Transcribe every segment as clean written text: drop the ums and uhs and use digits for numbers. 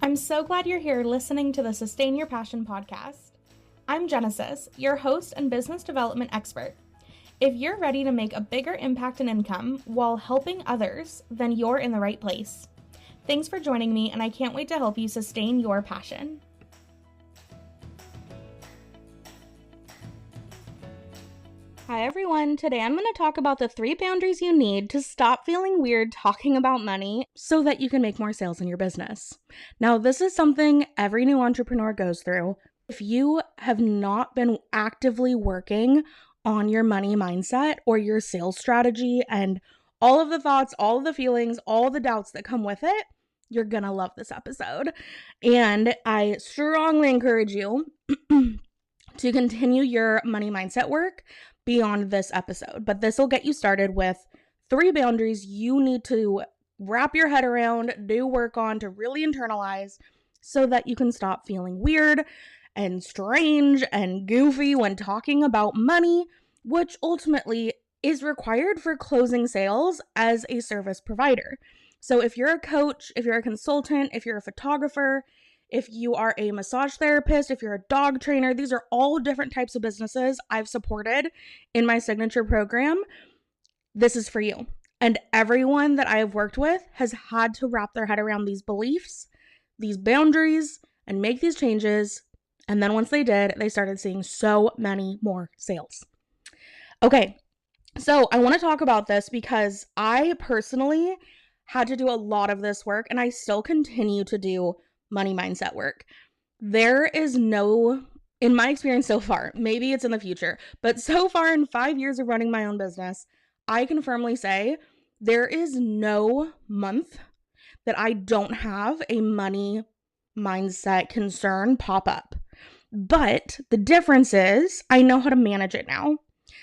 I'm so glad you're here listening to the Sustain Your Passion podcast. I'm Genesis, your host and business development expert. If you're ready to make a bigger impact in income while helping others, then you're in the right place. Thanks for joining me, and I can't wait to help you sustain your passion. Hi everyone, today I'm going to talk about the 3 boundaries you need to stop feeling weird talking about money so that you can make more sales in your business. Now, this is something every new entrepreneur goes through. If you have not been actively working on your money mindset or your sales strategy and all of the thoughts, all of the feelings, all the doubts that come with it, you're going to love this episode. And I strongly encourage you to continue your money mindset work beyond this episode. But this will get you started with 3 boundaries you need to wrap your head around, do work on to really internalize so that you can stop feeling weird and strange and goofy when talking about money, which ultimately is required for closing sales as a service provider. So if you're a coach, if you're a consultant, if you're a photographer, if you are a massage therapist, if you're a dog trainer, these are all different types of businesses I've supported in my signature program. This is for you. And everyone that I have worked with has had to wrap their head around these beliefs, these boundaries, and make these changes. And then once they did, they started seeing so many more sales. Okay, so I want to talk about this because I personally had to do a lot of this work, and I still continue to do money mindset work. There is no, in my experience so far, maybe it's in the future, but so far in 5 years of running my own business, I can firmly say there is no month that I don't have a money mindset concern pop up. But the difference is I know how to manage it now.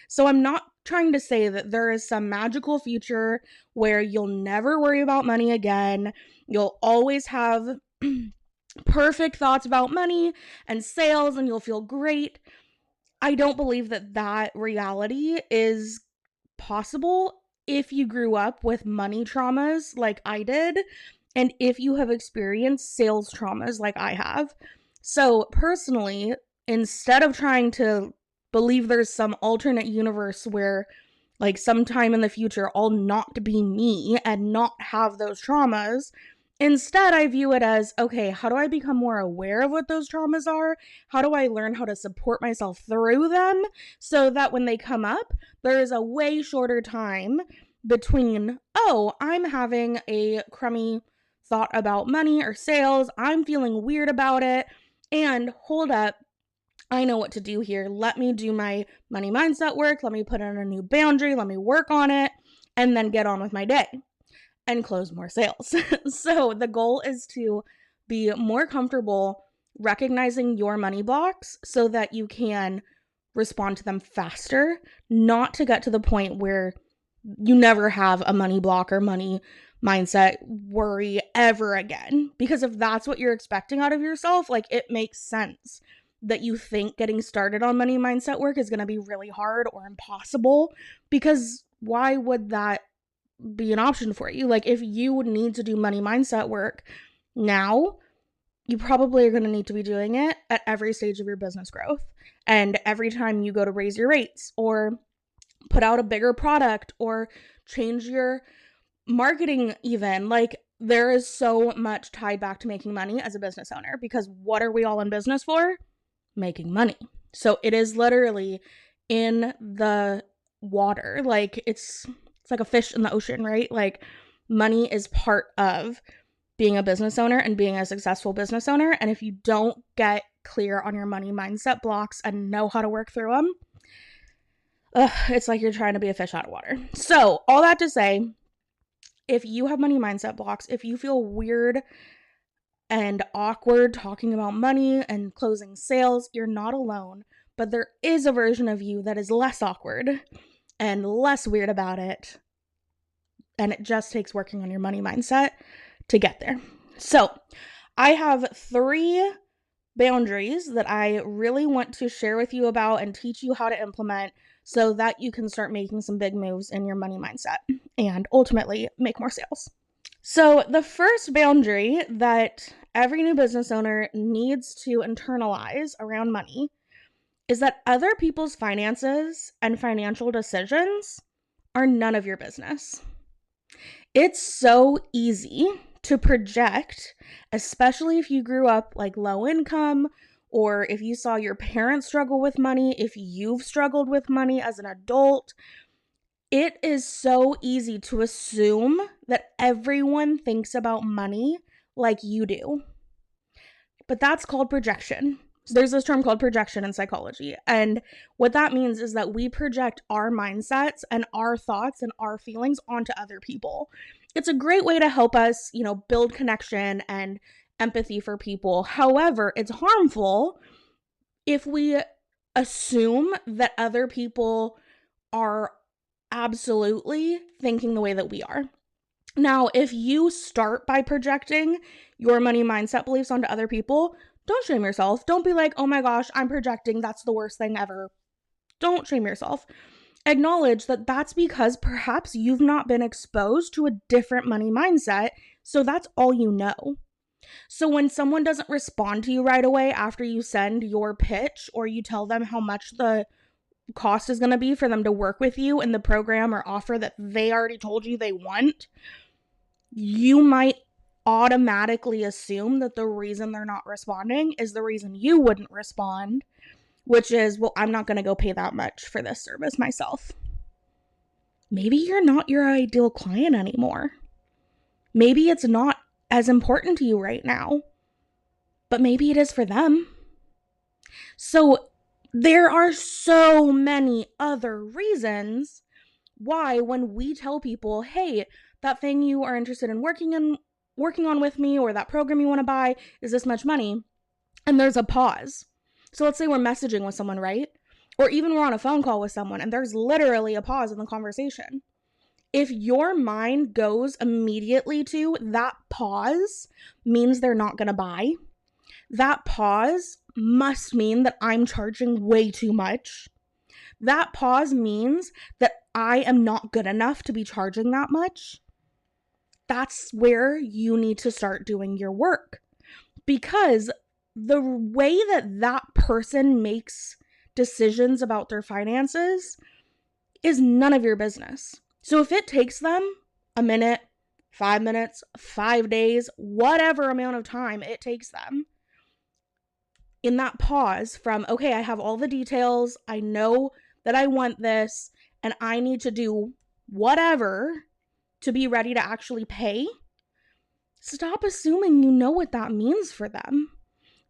So I'm not trying to say that there is some magical future where you'll never worry about money again. You'll always have perfect thoughts about money and sales and you'll feel great. I don't believe that that reality is possible if you grew up with money traumas like I did, and if you have experienced sales traumas like I have. So personally, instead of trying to believe there's some alternate universe where like sometime in the future I'll not be me and not have those traumas, instead, I view it as, okay, how do I become more aware of what those traumas are? How do I learn how to support myself through them so that when they come up, there is a way shorter time between, oh, I'm having a crummy thought about money or sales, I'm feeling weird about it, and hold up, I know what to do here. Let me do my money mindset work. Let me put in a new boundary. Let me work on it and then get on with my day and close more sales. So the goal is to be more comfortable recognizing your money blocks so that you can respond to them faster, not to get to the point where you never have a money block or money mindset worry ever again. Because if that's what you're expecting out of yourself, like it makes sense that you think getting started on money mindset work is going to be really hard or impossible, because why would that be an option for you? Like if you need to do money mindset work now, you probably are going to need to be doing it at every stage of your business growth. And every time you go to raise your rates or put out a bigger product or change your marketing even, like there is so much tied back to making money as a business owner, because what are we all in business for? Making money. So it is literally in the water. Like it's like a fish in the ocean, right? Like money is part of being a business owner and being a successful business owner. And if you don't get clear on your money mindset blocks and know how to work through them, it's like you're trying to be a fish out of water. So all that to say, if you have money mindset blocks, if you feel weird and awkward talking about money and closing sales, you're not alone. But there is a version of you that is less awkward and less weird about it. And it just takes working on your money mindset to get there. So I have 3 boundaries that I really want to share with you about and teach you how to implement so that you can start making some big moves in your money mindset and ultimately make more sales. So the first boundary that every new business owner needs to internalize around money is that other people's finances and financial decisions are none of your business. It's so easy to project, especially if you grew up like low income, or if you saw your parents struggle with money, if you've struggled with money as an adult. It is so easy to assume that everyone thinks about money like you do. But that's called projection. There's this term called projection in psychology. And what that means is that we project our mindsets and our thoughts and our feelings onto other people. It's a great way to help us, build connection and empathy for people. However, it's harmful if we assume that other people are absolutely thinking the way that we are. Now, if you start by projecting your money mindset beliefs onto other people, don't shame yourself. Don't be like, oh my gosh, I'm projecting. That's the worst thing ever. Don't shame yourself. Acknowledge that that's because perhaps you've not been exposed to a different money mindset, so that's all you know. So when someone doesn't respond to you right away after you send your pitch or you tell them how much the cost is going to be for them to work with you in the program or offer that they already told you they want, you might automatically assume that the reason they're not responding is the reason you wouldn't respond, which is, well, I'm not going to go pay that much for this service myself. Maybe you're not your ideal client anymore. Maybe it's not as important to you right now, but maybe it is for them. So there are so many other reasons why when we tell people, hey, that thing you are interested in working on with me, or that program you want to buy is this much money, and there's a pause. So let's say we're messaging with someone, right? Or even we're on a phone call with someone and there's literally a pause in the conversation. If your mind goes immediately to that pause means they're not going to buy, that pause must mean that I'm charging way too much. That pause means that I am not good enough to be charging that much. That's where you need to start doing your work, because the way that person makes decisions about their finances is none of your business. So if it takes them a minute, 5 minutes, 5 days, whatever amount of time it takes them, in that pause from, okay, I have all the details, I know that I want this, and I need to do whatever to be ready to actually pay, stop assuming you know what that means for them.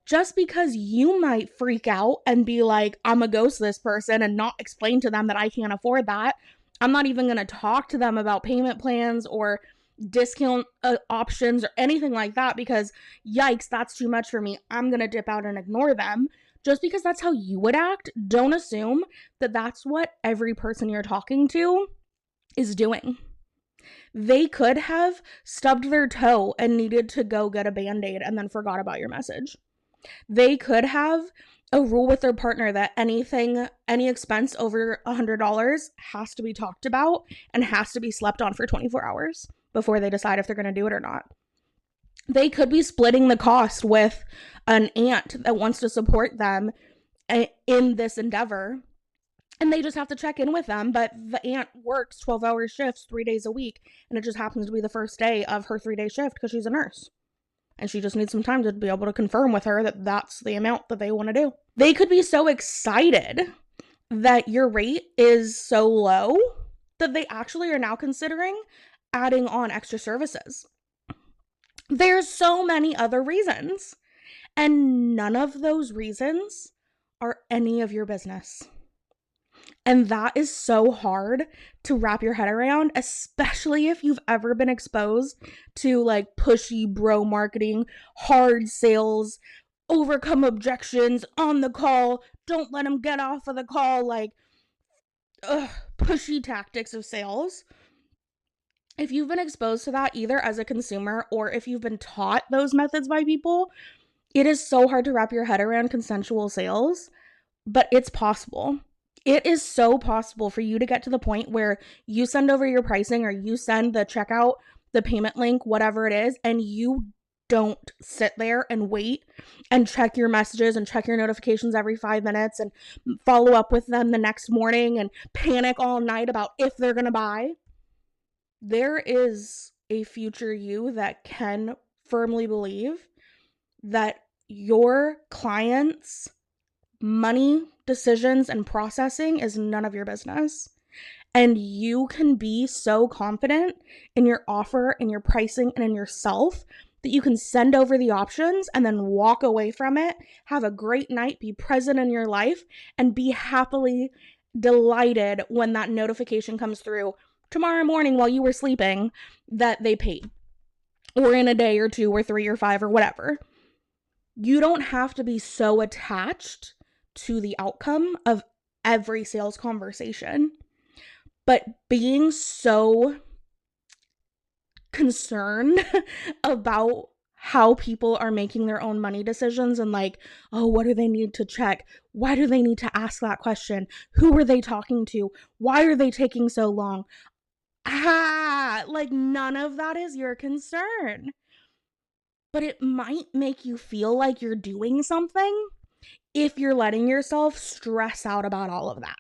Just because you might freak out and be like, I'm gonna ghost this person and not explain to them that I can't afford that. I'm not even gonna talk to them about payment plans or discount options or anything like that, because yikes, that's too much for me. I'm gonna dip out and ignore them. Just because that's how you would act, don't assume that that's what every person you're talking to is doing. They could have stubbed their toe and needed to go get a Band-Aid and then forgot about your message. They could have a rule with their partner that any expense over $100 has to be talked about and has to be slept on for 24 hours before they decide if they're going to do it or not. They could be splitting the cost with an aunt that wants to support them in this endeavor, and they just have to check in with them, but the aunt works 12-hour shifts 3 days a week, and it just happens to be the first day of her 3-day shift because she's a nurse. And she just needs some time to be able to confirm with her that that's the amount that they want to do. They could be so excited that your rate is so low that they actually are now considering adding on extra services. There's so many other reasons, and none of those reasons are any of your business. And that is so hard to wrap your head around, especially if you've ever been exposed to like pushy bro marketing, hard sales, overcome objections on the call, don't let them get off of the call, like pushy tactics of sales. If you've been exposed to that either as a consumer or if you've been taught those methods by people, it is so hard to wrap your head around consensual sales, but it's possible. It is so possible for you to get to the point where you send over your pricing or you send the checkout, the payment link, whatever it is, and you don't sit there and wait and check your messages and check your notifications every 5 minutes and follow up with them the next morning and panic all night about if they're going to buy. There is a future you that can firmly believe that your clients' money decisions and processing is none of your business. And you can be so confident in your offer, in your pricing, and in yourself that you can send over the options and then walk away from it, have a great night, be present in your life, and be happily delighted when that notification comes through tomorrow morning while you were sleeping that they paid, or in a day or 2 or 3 or 5 or whatever. You don't have to be so attached to the outcome of every sales conversation. But being so concerned about how people are making their own money decisions and like, oh, what do they need to check? Why do they need to ask that question? Who are they talking to? Why are they taking so long? Like none of that is your concern. But it might make you feel like you're doing something if you're letting yourself stress out about all of that.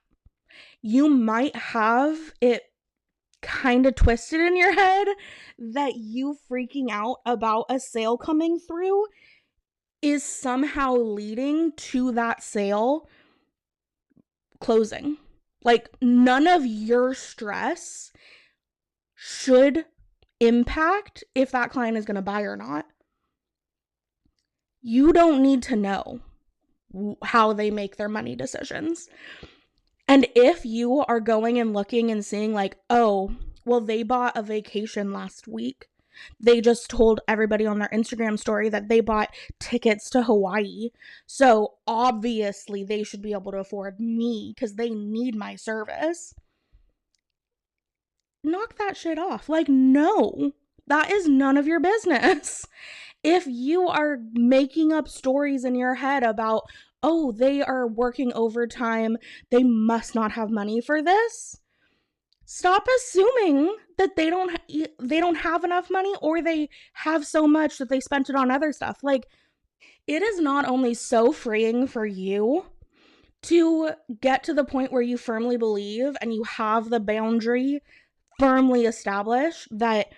You might have it kind of twisted in your head that you freaking out about a sale coming through is somehow leading to that sale closing. Like none of your stress should impact if that client is going to buy or not. You don't need to know how they make their money decisions. And if you are going and looking and seeing like, oh, well, they bought a vacation last week. They just told everybody on their Instagram story that they bought tickets to Hawaii. So obviously they should be able to afford me because they need my service. Knock that shit off. Like, no, that is none of your business. If you are making up stories in your head about, oh, they are working overtime, they must not have money for this, stop assuming that they don't have enough money, or they have so much that they spent it on other stuff. Like, it is not only so freeing for you to get to the point where you firmly believe and you have the boundary firmly established that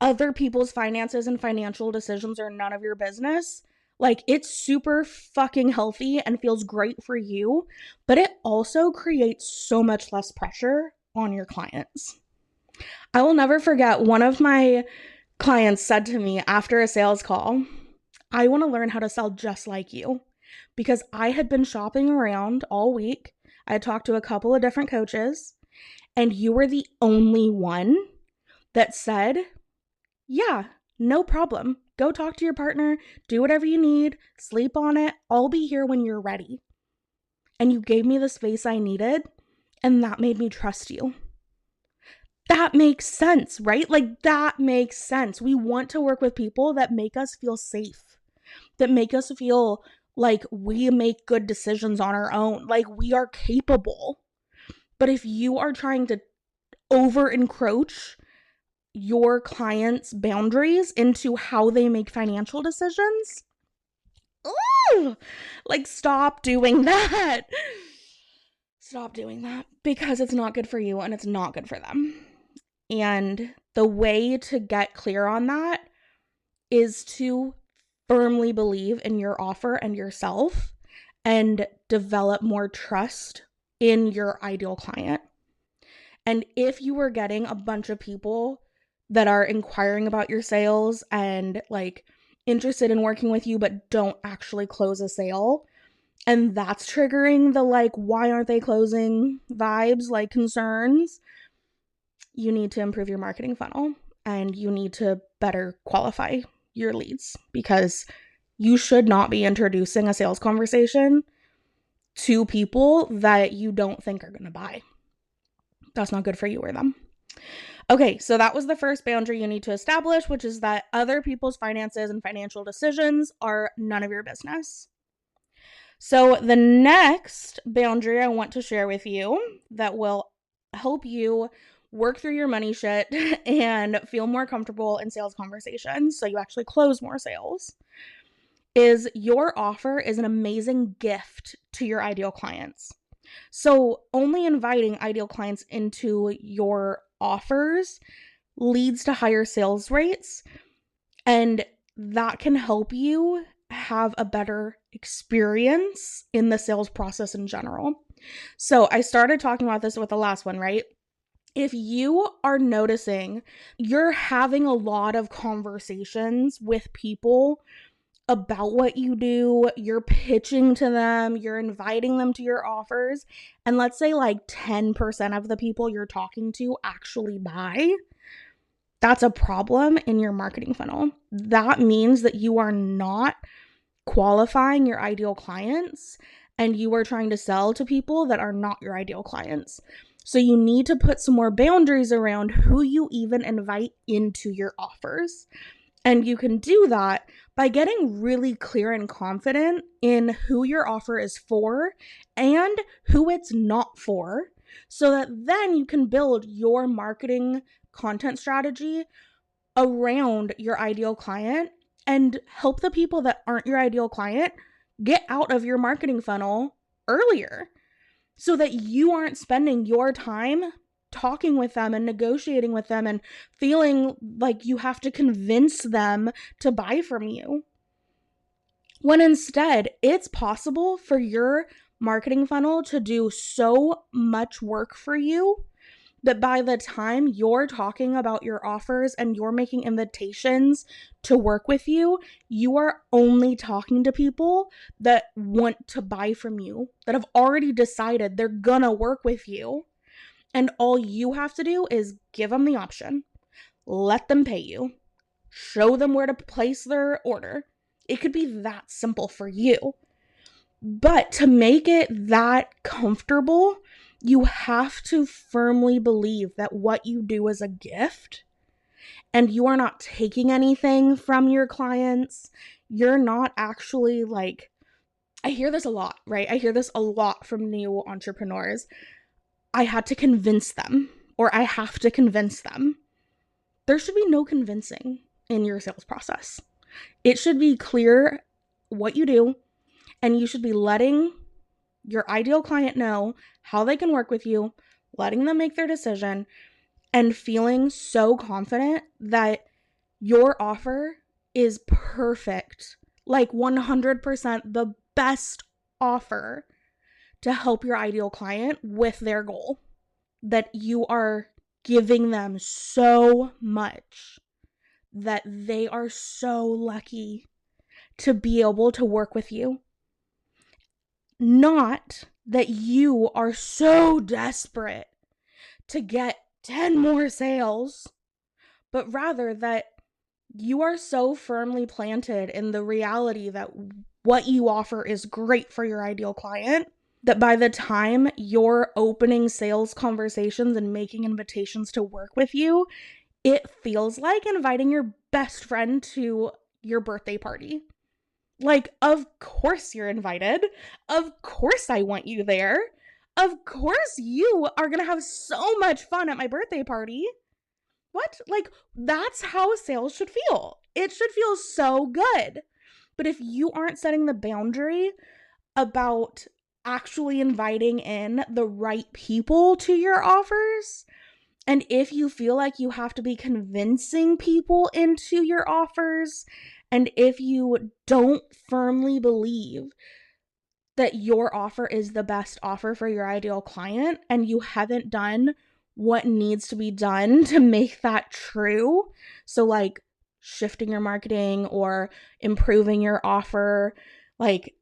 other people's finances and financial decisions are none of your business. Like, it's super fucking healthy and feels great for you, but it also creates so much less pressure on your clients. I will never forget, one of my clients said to me after a sales call, I want to learn how to sell just like you, because I had been shopping around all week. I had talked to a couple of different coaches, and you were the only one that said, yeah, no problem. Go talk to your partner, do whatever you need, sleep on it. I'll be here when you're ready. And you gave me the space I needed, and that made me trust you. That makes sense, right? Like, that makes sense. We want to work with people that make us feel safe, that make us feel like we make good decisions on our own, like we are capable. But if you are trying to over encroach your clients' boundaries into how they make financial decisions, ooh, like, stop doing that. Stop doing that, because it's not good for you and it's not good for them. And the way to get clear on that is to firmly believe in your offer and yourself and develop more trust in your ideal client. And if you are getting a bunch of people that are inquiring about your sales and like interested in working with you but don't actually close a sale, and that's triggering the like, why aren't they closing vibes, like concerns, you need to improve your marketing funnel and you need to better qualify your leads, because you should not be introducing a sales conversation to people that you don't think are going to buy. That's not good for you or them. Okay, so that was the first boundary you need to establish, which is that other people's finances and financial decisions are none of your business. So the next boundary I want to share with you that will help you work through your money shit and feel more comfortable in sales conversations so you actually close more sales, is your offer is an amazing gift to your ideal clients. So only inviting ideal clients into your offers leads to higher sales rates, and that can help you have a better experience in the sales process in general. So I started talking about this with the last one, right? If you are noticing you're having a lot of conversations with people about what you do, you're pitching to them, you're inviting them to your offers, and let's say like 10% of the people you're talking to actually buy, that's a problem in your marketing funnel. That means that you are not qualifying your ideal clients and you are trying to sell to people that are not your ideal clients. So you need to put some more boundaries around who you even invite into your offers. And you can do that by getting really clear and confident in who your offer is for and who it's not for, so that then you can build your marketing content strategy around your ideal client and help the people that aren't your ideal client get out of your marketing funnel earlier, so that you aren't spending your time talking with them and negotiating with them and feeling like you have to convince them to buy from you. When instead, it's possible for your marketing funnel to do so much work for you that by the time you're talking about your offers and you're making invitations to work with you, you are only talking to people that want to buy from you, that have already decided they're gonna work with you. And all you have to do is give them the option, let them pay you, show them where to place their order. It could be that simple for you. But to make it that comfortable, you have to firmly believe that what you do is a gift and you are not taking anything from your clients. You're not actually like, I hear this a lot, right? I hear this a lot from new entrepreneurs. I had to convince them, or I have to convince them. There should be no convincing in your sales process. It should be clear what you do, and you should be letting your ideal client know how they can work with you, letting them make their decision, and feeling so confident that your offer is perfect, like 100% the best offer to help your ideal client with their goal. That you are giving them so much that they are so lucky to be able to work with you. Not that you are so desperate to get 10 more sales, but rather that you are so firmly planted in the reality that what you offer is great for your ideal client, that by the time you're opening sales conversations and making invitations to work with you, it feels like inviting your best friend to your birthday party. Like, of course you're invited. Of course I want you there. Of course you are going to have so much fun at my birthday party. What? Like, that's how sales should feel. It should feel so good. But if you aren't setting the boundary about actually inviting in the right people to your offers, and if you feel like you have to be convincing people into your offers, and if you don't firmly believe that your offer is the best offer for your ideal client, and you haven't done what needs to be done to make that true, so like shifting your marketing or improving your offer, like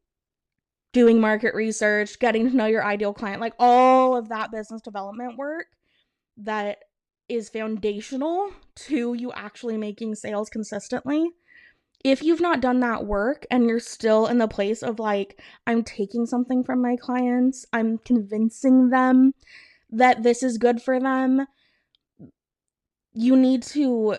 doing market research, getting to know your ideal client, like all of that business development work that is foundational to you actually making sales consistently. If you've not done that work and you're still in the place of like, I'm taking something from my clients, I'm convincing them that this is good for them, you need to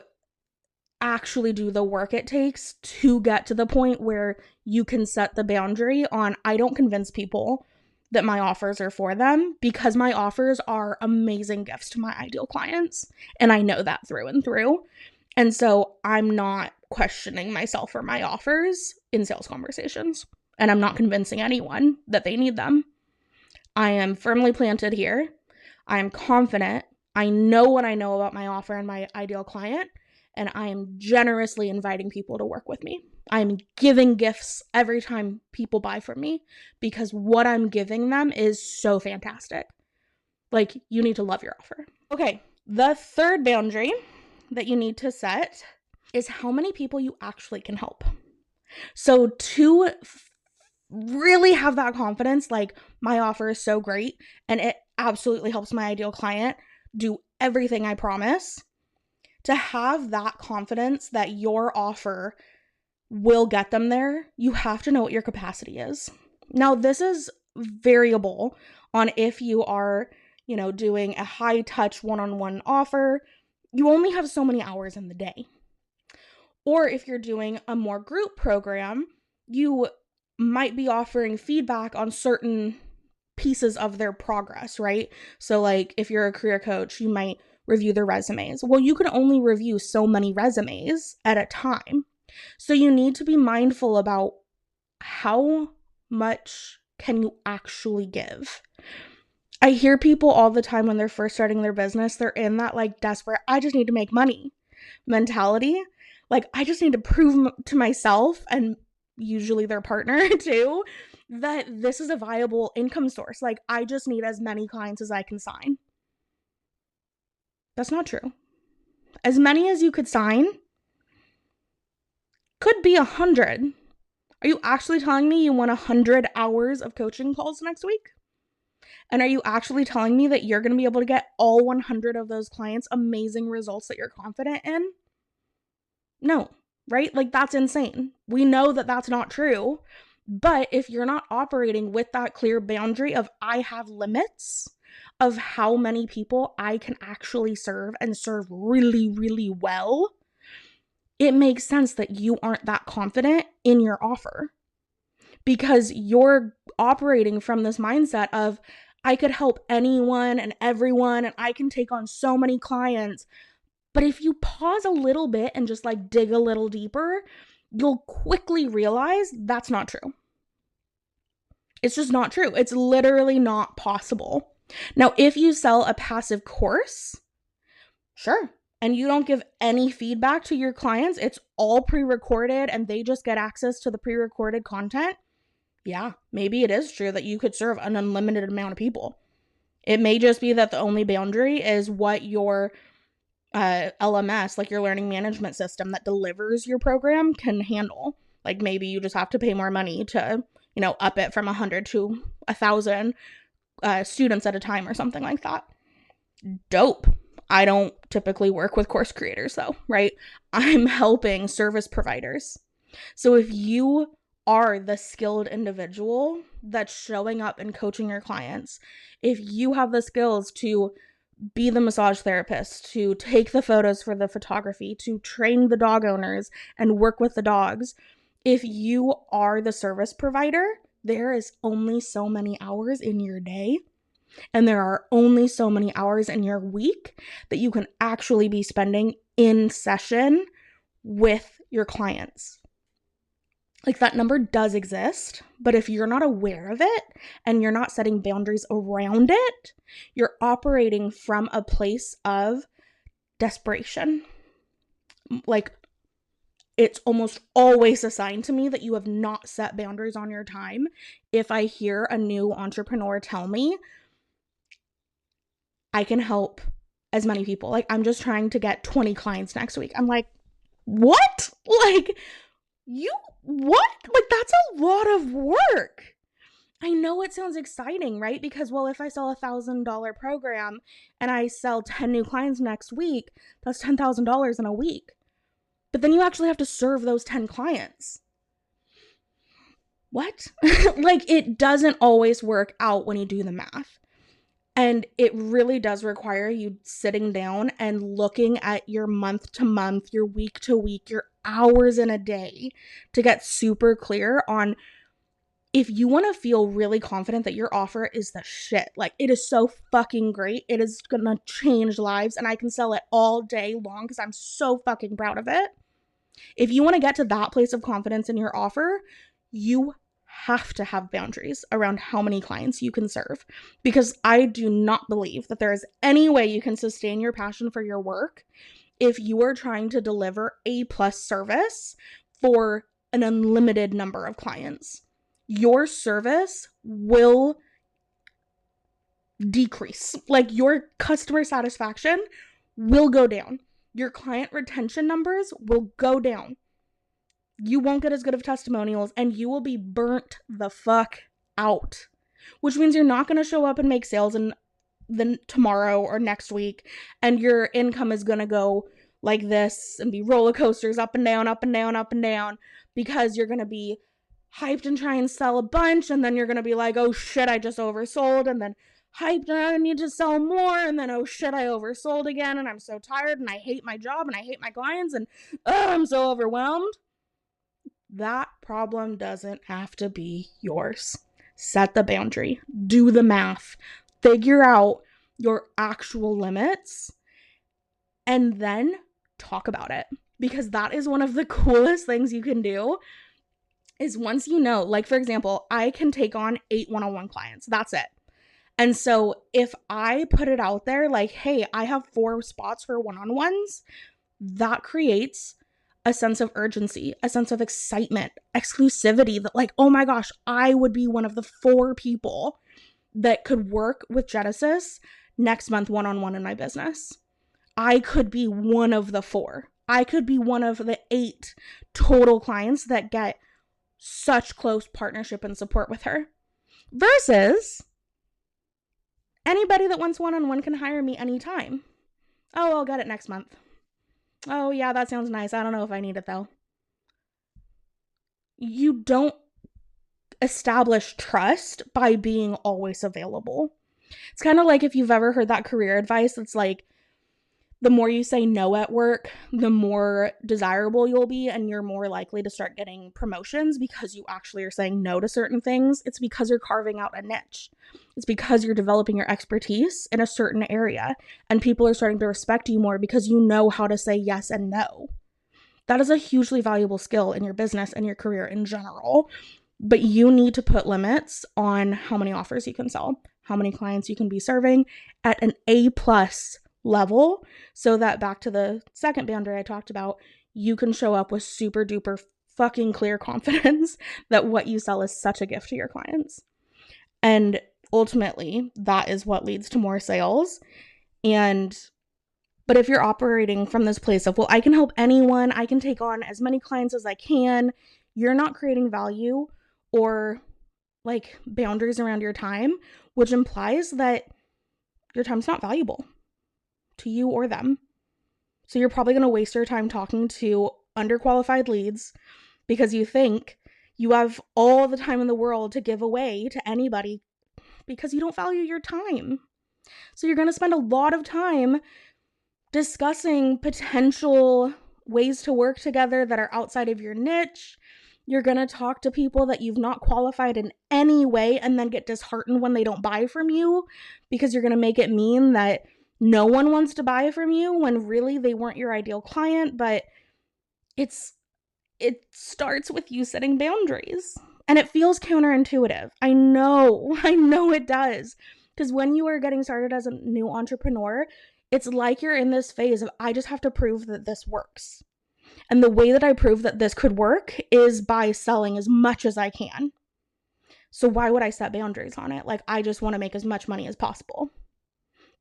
actually do the work it takes to get to the point where you can set the boundary on, I don't convince people. that my offers are for them, because my offers are amazing gifts to my ideal clients. And I know that through and through. And so I'm not questioning myself or my offers in sales conversations. And I'm not convincing anyone that they need them. I am firmly planted here. I am confident. I know what I know about my offer and my ideal client. And I am generously inviting people to work with me. I'm giving gifts every time people buy from me because what I'm giving them is so fantastic. Like, you need to love your offer. Okay, the third boundary that you need to set is how many people you actually can help. So to really have that confidence, like, my offer is so great and it absolutely helps my ideal client do everything I promise, to have that confidence that your offer will get them there, you have to know what your capacity is. Now, this is variable on if you are, doing a high touch one-on-one offer, you only have so many hours in the day. Or if you're doing a more group program, you might be offering feedback on certain pieces of their progress, right? So like if you're a career coach, you might review their resumes. Well, you can only review so many resumes at a time. So you need to be mindful about how much can you actually give. I hear people all the time when they're first starting their business, they're in that like desperate, I just need to make money mentality. Like, I just need to prove to myself and usually their partner too, that this is a viable income source. Like, I just need as many clients as I can sign. That's not true. As many as you could sign could be 100. Are you actually telling me you want 100 hours of coaching calls next week? And are you actually telling me that you're going to be able to get all 100 of those clients amazing results that you're confident in? No, right? Like, that's insane. We know that that's not true. But if you're not operating with that clear boundary of I have limits of how many people I can actually serve and serve really, really well, it makes sense that you aren't that confident in your offer because you're operating from this mindset of I could help anyone and everyone and I can take on so many clients. But if you pause a little bit and just like dig a little deeper, you'll quickly realize that's not true. It's just not true. It's literally not possible. Now, if you sell a passive course, sure, and you don't give any feedback to your clients, it's all pre-recorded and they just get access to the pre-recorded content, yeah, maybe it is true that you could serve an unlimited amount of people. It may just be that the only boundary is what your LMS, like your learning management system that delivers your program, can handle. Like, maybe you just have to pay more money to, up it from 100 to 1,000 students at a time or something like that. Dope. I don't typically work with course creators though, right? I'm helping service providers. So if you are the skilled individual that's showing up and coaching your clients, if you have the skills to be the massage therapist, to take the photos for the photography, to train the dog owners and work with the dogs, if you are the service provider, there is only so many hours in your day. And there are only so many hours in your week that you can actually be spending in session with your clients. Like, that number does exist, but if you're not aware of it and you're not setting boundaries around it, you're operating from a place of desperation. Like, it's almost always a sign to me that you have not set boundaries on your time. If I hear a new entrepreneur tell me, I can help as many people. Like, I'm just trying to get 20 clients next week. I'm like, what? Like, what? Like, that's a lot of work. I know it sounds exciting, right? Because, well, if I sell $1,000 program and I sell 10 new clients next week, that's $10,000 in a week. But then you actually have to serve those 10 clients. What? Like, it doesn't always work out when you do the math. And it really does require you sitting down and looking at your month to month, your week to week, your hours in a day to get super clear on if you want to feel really confident that your offer is the shit, like it is so fucking great, it is gonna change lives, and I can sell it all day long because I'm so fucking proud of it. If you want to get to that place of confidence in your offer, you have to have boundaries around how many clients you can serve, because I do not believe that there is any way you can sustain your passion for your work if you are trying to deliver A+ service for an unlimited number of clients. Your service will decrease. Like, your customer satisfaction will go down. Your client retention numbers will go down. You won't get as good of testimonials, and you will be burnt the fuck out, which means you're not going to show up and make sales in the tomorrow or next week, and your income is going to go like this and be roller coasters, up and down, up and down, up and down, because you're going to be hyped and try and sell a bunch, and then you're going to be like, oh shit, I just oversold, and then hyped and I need to sell more, and then oh shit, I oversold again, and I'm so tired, and I hate my job, and I hate my clients, and I'm so overwhelmed. That problem doesn't have to be yours. Set the boundary, do the math, figure out your actual limits, and then talk about it. Because that is one of the coolest things you can do, is once you know, like for example, I can take on 8 one-on-one clients. That's it. And so if I put it out there like, hey, I have 4 spots for one-on-ones, that creates a sense of urgency, a sense of excitement, exclusivity, that like, oh my gosh, I would be one of the 4 people that could work with Genesis next month one-on-one in my business. I could be one of the 4. I could be one of the 8 total clients that get such close partnership and support with her. Versus anybody that wants one-on-one can hire me anytime. Oh, I'll get it next month. Oh, yeah, that sounds nice. I don't know if I need it, though. You don't establish trust by being always available. It's kind of like if you've ever heard that career advice. It's like, the more you say no at work, the more desirable you'll be, and you're more likely to start getting promotions because you actually are saying no to certain things. It's because you're carving out a niche. It's because you're developing your expertise in a certain area, and people are starting to respect you more because you know how to say yes and no. That is a hugely valuable skill in your business and your career in general, but you need to put limits on how many offers you can sell, how many clients you can be serving at an A+ level, so that, back to the second boundary I talked about, you can show up with super duper fucking clear confidence that what you sell is such a gift to your clients. And ultimately, that is what leads to more sales. But if you're operating from this place of, well, I can help anyone, I can take on as many clients as I can, you're not creating value or like boundaries around your time, which implies that your time's not valuable to you or them. So you're probably going to waste your time talking to underqualified leads because you think you have all the time in the world to give away to anybody because you don't value your time. So you're going to spend a lot of time discussing potential ways to work together that are outside of your niche. You're going to talk to people that you've not qualified in any way and then get disheartened when they don't buy from you, because you're going to make it mean that no one wants to buy from you when really they weren't your ideal client. But it starts with you setting boundaries, and it feels counterintuitive. I know it does, because when you are getting started as a new entrepreneur, it's like you're in this phase of, I just have to prove that this works. And the way that I prove that this could work is by selling as much as I can. So why would I set boundaries on it? Like, I just want to make as much money as possible.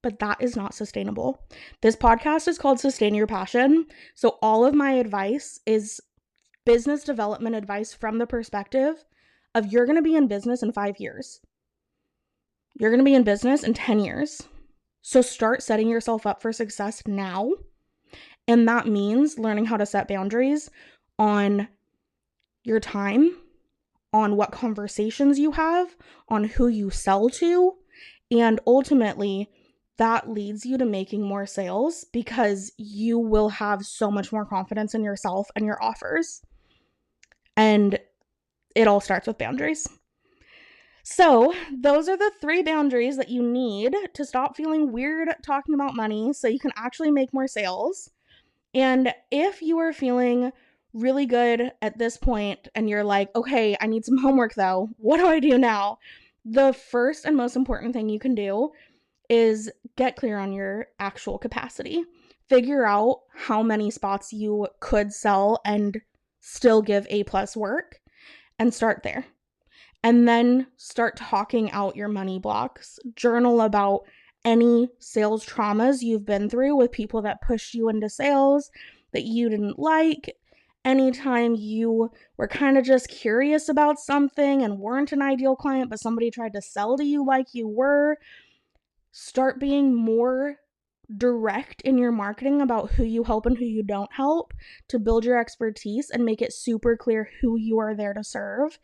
But that is not sustainable. This podcast is called Sustain Your Passion. So all of my advice is business development advice from the perspective of, you're going to be in business in 5 years. You're going to be in business in 10 years. So start setting yourself up for success now. And that means learning how to set boundaries on your time, on what conversations you have, on who you sell to, and ultimately that leads you to making more sales because you will have so much more confidence in yourself and your offers. And it all starts with boundaries. So those are the 3 boundaries that you need to stop feeling weird talking about money so you can actually make more sales. And if you are feeling really good at this point and you're like, okay, I need some homework though, what do I do now? The first and most important thing you can do is get clear on your actual capacity. Figure out how many spots you could sell and still give A+ work and start there. And then start talking out your money blocks. Journal about any sales traumas you've been through with people that pushed you into sales that you didn't like. Anytime you were kind of just curious about something and weren't an ideal client, but somebody tried to sell to you like you were, start being more direct in your marketing about who you help and who you don't help to build your expertise and make it super clear who you are there to serve.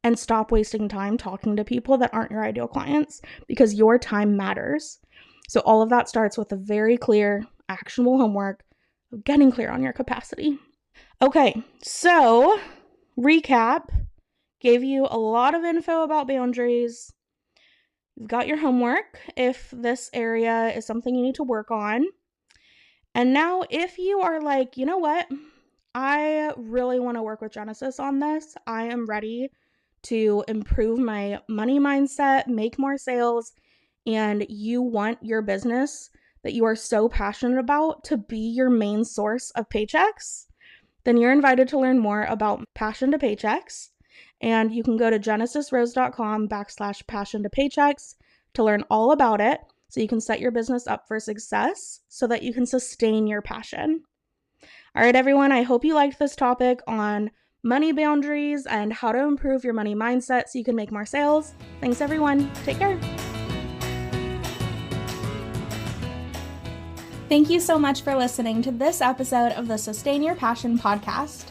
And stop wasting time talking to people that aren't your ideal clients, because your time matters. So all of that starts with a very clear, actionable homework of getting clear on your capacity. Okay, so recap, gave you a lot of info about boundaries. You've got your homework if this area is something you need to work on. And now if you are like, you know what, I really want to work with Genesis on this, I am ready to improve my money mindset, make more sales, and you want your business that you are so passionate about to be your main source of paychecks, then you're invited to learn more about Passion to Paychecks. And you can go to genesisrose.com/passion to paychecks to learn all about it so you can set your business up for success so that you can sustain your passion. All right, everyone, I hope you liked this topic on money boundaries and how to improve your money mindset so you can make more sales. Thanks, everyone. Take care. Thank you so much for listening to this episode of the Sustain Your Passion podcast.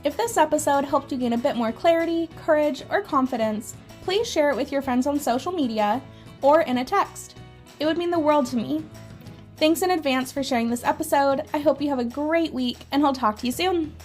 If this episode helped you gain a bit more clarity, courage, or confidence, please share it with your friends on social media or in a text. It would mean the world to me. Thanks in advance for sharing this episode. I hope you have a great week, and I'll talk to you soon.